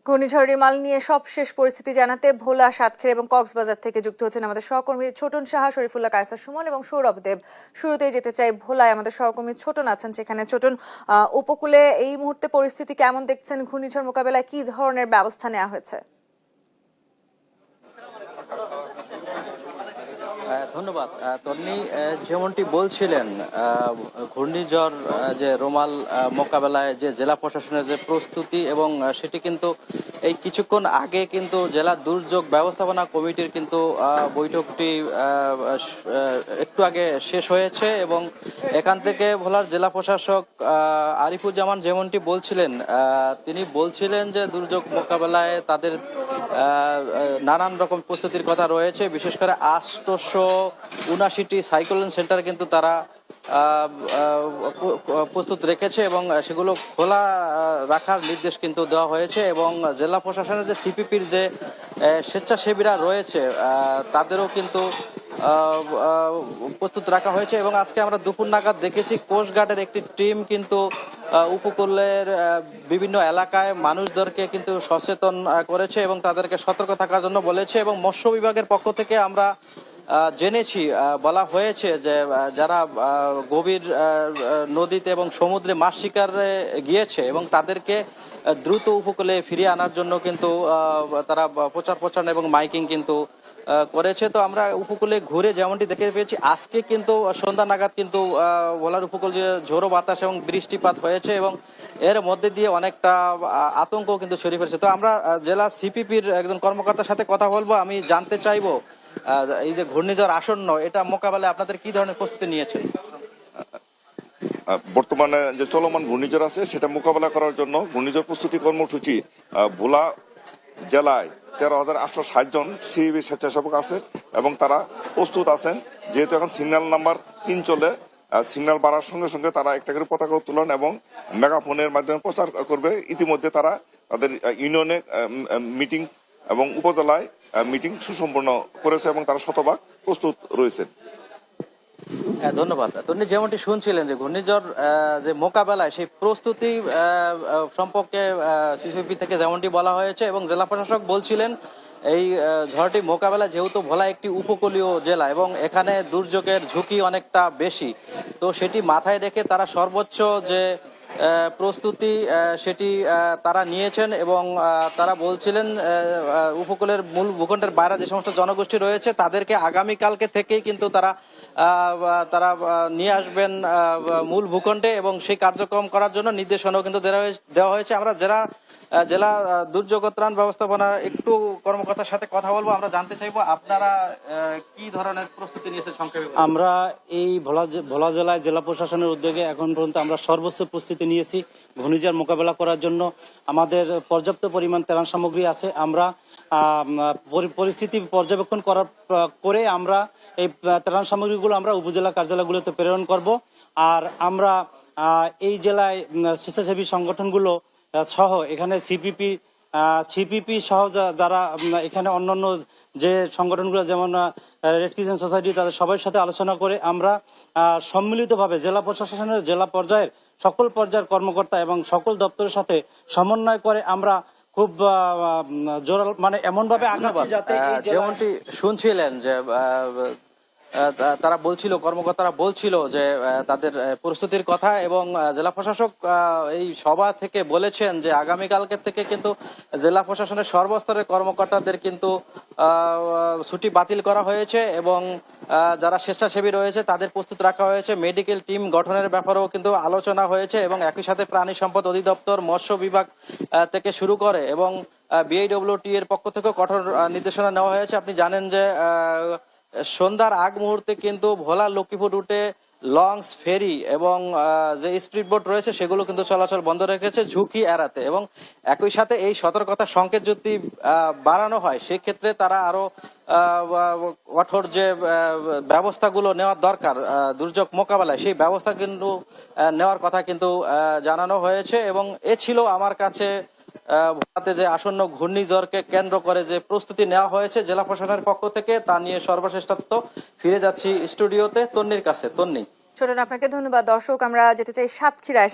ঘূর্ণিঝড় রিমাল নিয়ে সবশেষ পরিস্থিতি জানাতে ভোলা, সাতক্ষীরা এবং কক্সবাজার থেকে যুক্ত হচ্ছেন আমাদের সহকর্মী ছোটন সাহা, শরীফুল্লাহ, কায়সার সুমন এবং সৌরভ দেব। শুরুতেই যেতে চাই ভোলায়, আমাদের সহকর্মী ছোটন আছেন সেখানে। ছোটন, উপকূলে এই মুহূর্তে পরিস্থিতি কেমন দেখছেন? ঘূর্ণিঝড় মোকাবেলায় কি ধরনের ব্যবস্থা নেওয়া হয়েছে? ধন্যবাদ তন্নি। যেমনটি বলছিলেন, ঘূর্ণিঝড় যে রোমাল মোকাবেলায় যে জেলা প্রশাসনের যে প্রস্তুতি এবং সেটি কিন্তু এই কিছুক্ষণ আগে কিন্তু জেলা দুর্যোগ ব্যবস্থাপনা কমিটির কিন্তু বৈঠকটি একটু আগে শেষ হয়েছে এবং এখান থেকে ভোলার জেলা প্রশাসক আরিফুজ্জামান যেমনটি বলছিলেন, তিনি বলছিলেন যে দুর্যোগ মোকাবেলায় তাদের নানান রকম প্রস্তুতির কথা রয়েছে। বিশেষ করে 879টি সাইক্লোন সেন্টার কিন্তু তারা প্রস্তুত রেখেছে এবং সেগুলো খোলা রাখার নির্দেশ কিন্তু দেওয়া হয়েছে এবং জেলা প্রশাসনের যে সিপিপির যে স্বেচ্ছাসেবীরা রয়েছে তাদেরও কিন্তু প্রস্তুত রাখা হয়েছে এবং আজকে আমরা দুপুর নাগাদ দেখেছি কোস্টগার্ডের একটি টিম কিন্তু উপকূলের বিভিন্ন এলাকায় মানুষদেরকে কিন্তু সচেতন করেছে এবং তাদেরকে সতর্ক থাকার জন্য বলেছে এবং মৎস্য বিভাগের পক্ষ থেকে আমরা জেনেছি, বলা হয়েছে যে যারা গভীর নদীতে এবং সমুদ্রে মাছ শিকারে গিয়েছে এবং তাদেরকে দ্রুত উপকূলে ফিরিয়ে আনার জন্য কিন্তু তারা প্রচার এবং মাইকিং কিন্তু করেছে। তো আমরা উপকূলে ঘুরে যেমনটি দেখতে পেয়েছি, আজকে কিন্তু সন্ধ্যা নাগাদ কিন্তু ভোলার উপকূল যে ঝোড়ো বাতাস এবং বৃষ্টিপাত হয়েছে এবং এর মধ্যে দিয়ে অনেকটা আতঙ্ক কিন্তু ছড়িয়ে পড়েছে। তো আমরা জেলা সিপিপির একজন কর্মকর্তার সাথে কথা বলবো। আমি জানতে চাইবো, এই যে ঘূর্ণিঝড় আসন্ন, এটা মোকাবেলায় আপনাদের কি ধরনের প্রস্তুতি নিয়েছেন? বর্তমানে যে চলমান ঘূর্ণিঝড় আছে সেটা মোকাবেলা করার জন্য ঘূর্ণিঝড় প্রস্তুতি কর্মসূচি ভোলা জেলায় 13,860 জন সিইবি স্বেচ্ছাসেবক আছে এবং তারা প্রস্তুত আছেন। যেহেতু এখন সিগন্যাল নাম্বার 3 চলে, সিগন্যাল বাড়ার সঙ্গে সঙ্গে তারা একটা করে পতাকা উত্তোলন এবং মেগাফোনের মাধ্যমে প্রচার করবে। ইতিমধ্যে তারা তাদের ইউনিয়নে মিটিং এবং উপজেলায় মিটিং সুসম্পন্ন করেছে এবং তারা শতভাগ প্রস্তুত রয়েছে। ধন্যবাদ। আপনি যেমনটি শুনছিলেন যে ঘূর্ণিঝড় যে মোকাবেলায় সেই প্রস্তুতি সম্পর্কে সিসিপি থেকে যেমনটি বলা হয়েছে এবং জেলা প্রশাসক বলছিলেন এই ঝড়টি মোকাবেলা, যেহেতু ভোলা একটি উপকূলীয় জেলা এবং এখানে দুর্যোগের ঝুঁকি অনেকটা বেশি, তো সেটি মাথায় রেখে তারা সর্বোচ্চ যে প্রস্তুতি সেটি তারা নিয়েছেন এবং তারা বলছিলেন উপকূলের মূল ভূখণ্ডের বাইরে যে সমস্ত জনগোষ্ঠী রয়েছে তাদেরকে আগামীকালকে থেকেই কিন্তু তারা নিয়ে আসবেন মূল ভূখণ্ডে এবং সেই কার্যক্রম করার জন্য নির্দেশনাও কিন্তু দেওয়া হয়েছে। আমরা জেলা দুর্যোগ ত্রাণ ব্যবস্থাপনা একটু কর্মকর্তার সাথে কথা বলবো। আমরা জানতে চাইবো আপনারা কি ধরনের প্রস্তুতি নিয়েছেন সংক্ষেপে? আমরা এই ভোলা জেলায় জেলা প্রশাসনের উদ্যোগে এখন পর্যন্ত আমরা সর্বোচ্চ প্রস্তুতি নিয়েছি ঘূর্ণিঝড় মোকাবেলা করার জন্য। আমাদের পর্যাপ্ত পরিমাণ ত্রাণ সামগ্রী আছে। আমরা পরিস্থিতি পর্যবেক্ষণ করে আমরা এই ত্রাণ সামগ্রীগুলো আমরা উপজেলা কার্যালয়গুলোতে প্রেরণ করব। আর আমরা এই জেলায় স্বেচ্ছাসেবী সংগঠনগুলো সহ এখানে সিপিপি সহ যারা এখানে অন্যান্য যে সংগঠনগুলো যেমন রেড ক্রিসেন্ট সোসাইটি, তাদের সবার সাথে আলোচনা করে আমরা সম্মিলিতভাবে জেলা প্রশাসনের জেলা পর্যায়ের সকল পর্যায়ের কর্মকর্তা এবং সকল দপ্তরের সাথে সমন্বয় করে আমরা খুব জোরাল এমন ভাবে আগাচ্ছি যাতে যেমনটি শুনছিলেন যে তারা বলছিল, কর্মকর্তারা বলছিল যে তাদের প্রস্তুতির কথা এবং জেলা প্রশাসক এই সভা থেকে বলেছেন যে আগামীকালকে থেকে কিন্তু জেলা প্রশাসনের সর্বস্তরের কর্মকর্তাদের কিন্তু ছুটি বাতিল করা হয়েছে এবং যারা স্বেচ্ছাসেবী রয়েছে তাদের প্রস্তুত রাখা হয়েছে। মেডিকেল টিম গঠনের ব্যাপারেও কিন্তু আলোচনা হয়েছে এবং একই সাথে প্রাণী সম্পদ অধিদপ্তর, মৎস্য বিভাগ থেকে শুরু করে এবং বিআইডব্লিউটি এর পক্ষ থেকেও কঠোর নির্দেশনা নেওয়া হয়েছে। আপনি জানেন যে সন্ধ্যার আগ মুহূর্তে কিন্তু ভোলা লক্ষ্মীপুর রুটে লঞ্চ, ফেরি এবং যে স্পিড বোট রয়েছে সেগুলো কিন্তু চলাচল বন্ধ রেখেছে ঝুঁকি এড়াতে এবং একই সাথে এই সতর্কতা সংকেত যদি বাড়ানো হয় সেক্ষেত্রে তারা আরো কঠোর যে ব্যবস্থাগুলো নেওয়ার দরকার দুর্যোগ মোকাবেলায়, সেই ব্যবস্থা কিন্তু নেওয়ার কথা কিন্তু জানানো হয়েছে। এবং এ ছিল আমার কাছে ভোলাতে যে আসন্ন ঘূর্ণিঝড়কে কেন্দ্র করে যে প্রস্তুতি নেওয়া হয়েছে জেলা প্রশাসনের পক্ষ থেকে, তা নিয়ে সর্বশেষ তথ্য। ফিরে যাচ্ছি স্টুডিওতে তন্নির কাছে। তন্নি। ছোটন, আপনাকে ধন্যবাদ। দর্শক, আমরা যেতে চাই সাতক্ষীরায়।